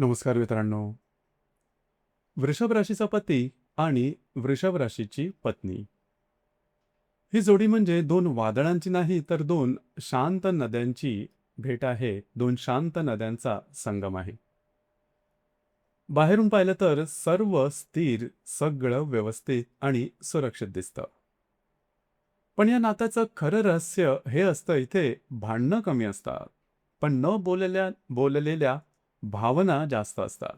नमस्कार मित्रांनो. वृषभ राशीचा पती आणि वृषभ राशीची पत्नी ही जोडी म्हणजे दोन वादळांची नाही तर दोन शांत नद्यांची भेट आहे. दोन शांत नद्यांचा संगम आहे. बाहेरून पाहिलं तर सर्व स्थिर, सगळं व्यवस्थित आणि सुरक्षित दिसतं. पण या नात्याचं खरं रहस्य हे असतं इथे भांडणं कमी असतात. पण न बोललेल्या भावना जास्त असतात.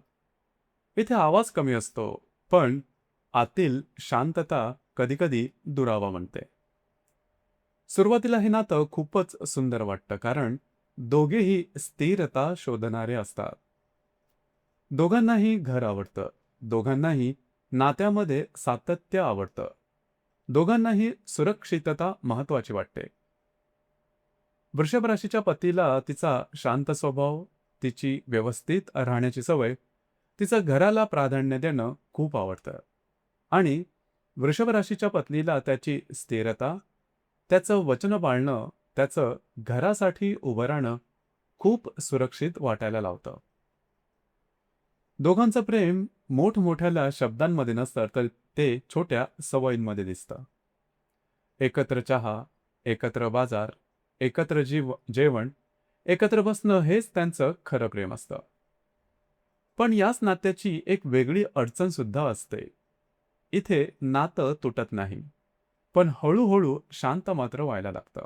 इथे आवाज कमी असतो, पण आतील शांतता कधी-कधी दुरावा म्हणते. सुरुवातीला हे नातं खूपच सुंदर वाटतं, कारण दोघेही स्थिरता शोधणारे असतात. दोघांनाही घर आवडतं, दोघांनाही नात्यामध्ये सातत्य आवडतं, दोघांनाही सुरक्षितता महत्त्वाची वाटते. वृषभ राशीच्या पतीला तिचा शांत स्वभाव, तिची व्यवस्थित राहण्याची सवय, तिचं घराला प्राधान्य देणं खूप आवडतं. आणि वृषभ राशीच्या पत्नीला त्याची स्थिरता, त्याचं वचन पाळणं, त्याचं घरासाठी उभं राहणं खूप सुरक्षित वाटायला लावतं. दोघांचं प्रेम मोठमोठ्या शब्दांमध्ये नसतं, तर ते छोट्या सवयींमध्ये दिसतं. एकत्र चहा, एकत्र बाजार, एकत्र जेवण, एकत्र बसणं हेच त्यांचं खरं प्रेम असतं. पण याच नात्याची एक वेगळी अडचण सुद्धा असते. इथे नातं तुटत नाही, पण हळूहळू शांत मात्र व्हायला लागतं.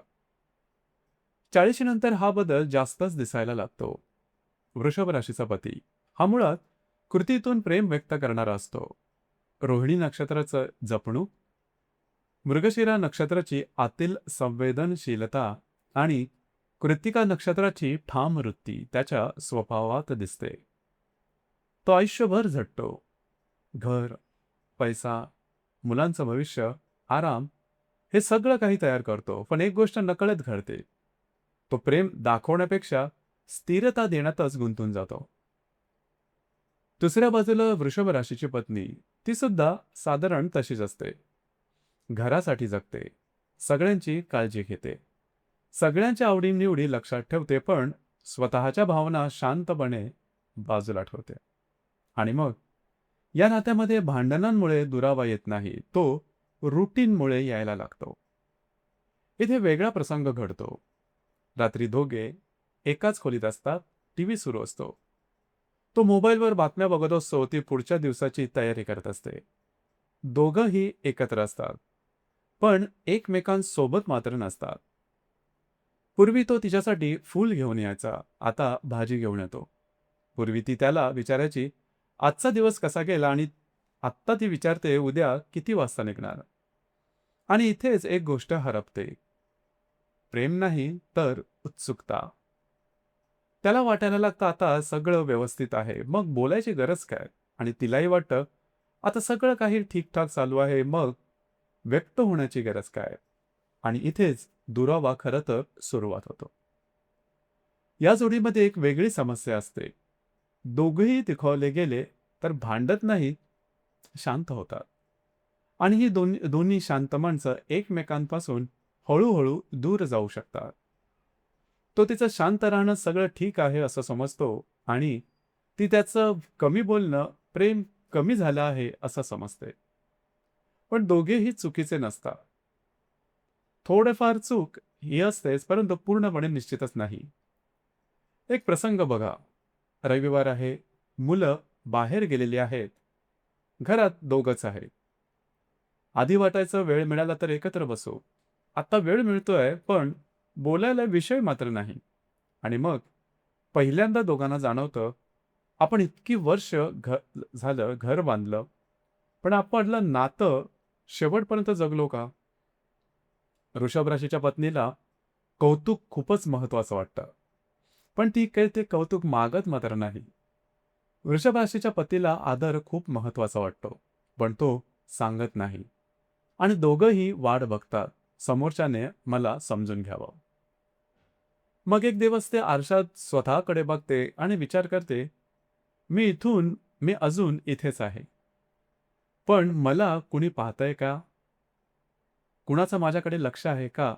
40 नंतर हा बदल जास्तच दिसायला लागतो. वृषभ राशीचा पती हा मुळात कृतीतून प्रेम व्यक्त करणारा असतो. रोहिणी नक्षत्राचं जपणूक, मृगशिरा नक्षत्राची आतील संवेदनशीलता आणि कृत्तिका नक्षत्राची ठाम वृत्ती त्याच्या स्वभावात दिसते. तो आयुष्यभर झटतो. घर, पैसा, मुलांचं भविष्य, आराम हे सगळं काही तयार करतो. पण एक गोष्ट नकळत घडते. तो प्रेम दाखवण्यापेक्षा स्थिरता देण्यातच गुंतून जातो. दुसऱ्या बाजूला वृषभ राशीची पत्नी, ती सुद्धा साधारण तशीच असते. घरासाठी जगते, सगळ्यांची काळजी घेते, सगळ्यांच्या आवडीनिवडी लक्षात ठेवते, पण स्वतःच्या भावना शांतपणे बाजूला ठेवते. आणि मग या नात्यामध्ये भांडणांमुळे दुरावा येत नाही, तो रुटीनमुळे यायला लागतो. इथे वेगळा प्रसंग घडतो. रात्री दोघे एकाच खोलीत असतात, टीव्ही सुरू असतो. तो मोबाईलवर बातम्या बघत असतो, ती पुढच्या दिवसाची तयारी करत असते. दोघंही एकत्र असतात, पण एकमेकांसोबत मात्र नसतात. पूर्वी तो तिच्यासाठी फूल घेऊन यायचा, आता भाजी घेऊन येतो. पूर्वी ती त्याला विचारायची, आजचा दिवस कसा गेला, आणि आत्ता ती विचारते, उद्या किती वाजता निघणार. आणि इथेच एक गोष्ट हरपते. प्रेम नाही तर उत्सुकता. त्याला वाटायला लागतं आता सगळं व्यवस्थित आहे, मग बोलायची गरज काय? आणि तिलाही वाटतं आता सगळं काही ठीकठाक चालू आहे, मग व्यक्त होण्याची गरज काय? आणि इथेच दुरावा खरं तर सुरुवात होतो. या जोडीमध्ये एक वेगळी समस्या असते. दोघेही तिखवले गेले तर भांडत नाहीत, शांत होतात. आणि ही दोन्ही शांत माणसं एकमेकांपासून हळूहळू दूर जाऊ शकतात. तो तिचं शांत राहणं सगळं ठीक आहे असं समजतो, आणि ती त्याचं कमी बोलणं प्रेम कमी झालं आहे असं समजते. पण दोघेही चुकीचे नसतात. थोडेफार चूक ही असतेच, परंतु पूर्णपणे निश्चितच नाही. एक प्रसंग बघा. रविवार आहे, मुलं बाहेर गेलेली आहेत, घरात दोघंच आहेत. आधी वाटायचं वेळ मिळाला तर एकत्र बसू. आता वेळ मिळतोय, पण बोलायला विषय मात्र नाही. आणि मग पहिल्यांदा दोघांना जाणवतं, आपण इतकी वर्ष झालं घर बांधलं, पण आपलं नातं शेवटपर्यंत जगलो का? वृषभ राशीच्या पत्नीला कौतुक खूपच महत्वाचं वाटतं, पण ती काही ते कौतुक मागत मात्र नाही. वृषभ राशीच्या पतीला आदर खूप महत्वाचा वाटतो, पण तो सांगत नाही. आणि दोघंही वाट बघतात, समोरच्याने मला समजून घ्यावं. मग एक दिवस ते आरशात स्वतःकडे बघते आणि विचार करते, मी अजून इथेच आहे. पण मला कुणी पाहतंय का? कुणाचं माझ्याकडे लक्ष आहे का?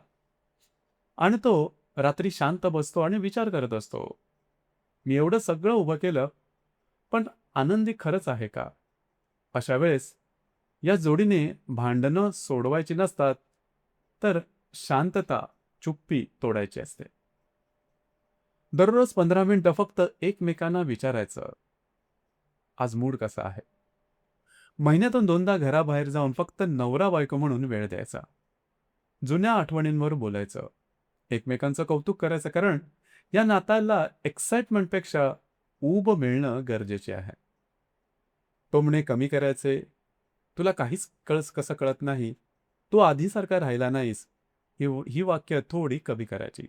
आणि तो रात्री शांत बसतो आणि विचार करत असतो. मी एवढं सगळं उभं केलं, पण आनंदी खरंच आहे का? अशा वेळेस या जोडीने भांडणं सोडवायची नसतात, तर शांतता, चुप्पी तोडायची असते. दररोज 15 मिनिटं फक्त एकमेकांना विचारायचं, आज मूड कसा आहे? महिन्यातून 2दा घराबाहेर जाऊन फक्त नवरा-बायको म्हणून वेळ द्यायचा. जुन्या आठवणींवर बोलायचं. एकमेकांचं कौतुक करायचं, कारण या नात्याला एक्साइटमेंटपेक्षा ऊब मिळणं गरजेचे आहे. टोमणे कमी करायचे. तुला काहीच कसं कळत नाही. तू आधीसारखा राहिला नाहीस. ही वाक्य थोडी कमी करायची.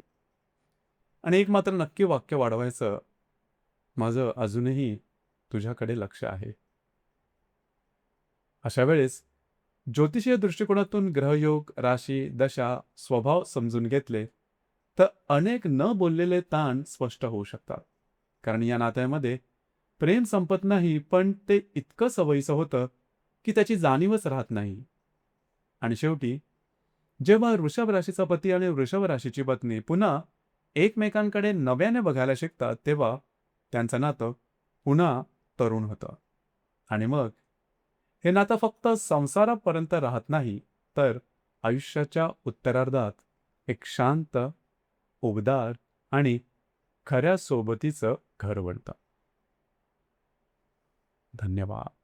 आणि एक मात्र नक्की वाक्य वाढवायचं, माझं अजूनही तुझ्याकडे लक्ष आहे. अशा वेळेस ज्योतिषीय दृष्टिकोनातून ग्रहयोग, राशी, दशा, स्वभाव समजून घेतले, तर अनेक न बोललेले ताण स्पष्ट होऊ शकतात. कारण या नात्यामध्ये प्रेम संपत नाही, पण ते इतकं सवयीचं होतं, की त्याची जाणीवच राहत नाही. आणि शेवटी जेव्हा वृषभ राशीचा पती आणि वृषभ राशीची पत्नी पुन्हा एकमेकांकडे नव्याने बघायला शिकतात, तेव्हा त्यांचं नातं पुन्हा तरुण होतं. आणि मग हे नातं फक्त संसारापर्यंत राहत नाही, तर आयुष्याच्या उत्तरार्धात एक शांत, उबदार आणि खऱ्या सोबतीचं घर बनतं. धन्यवाद.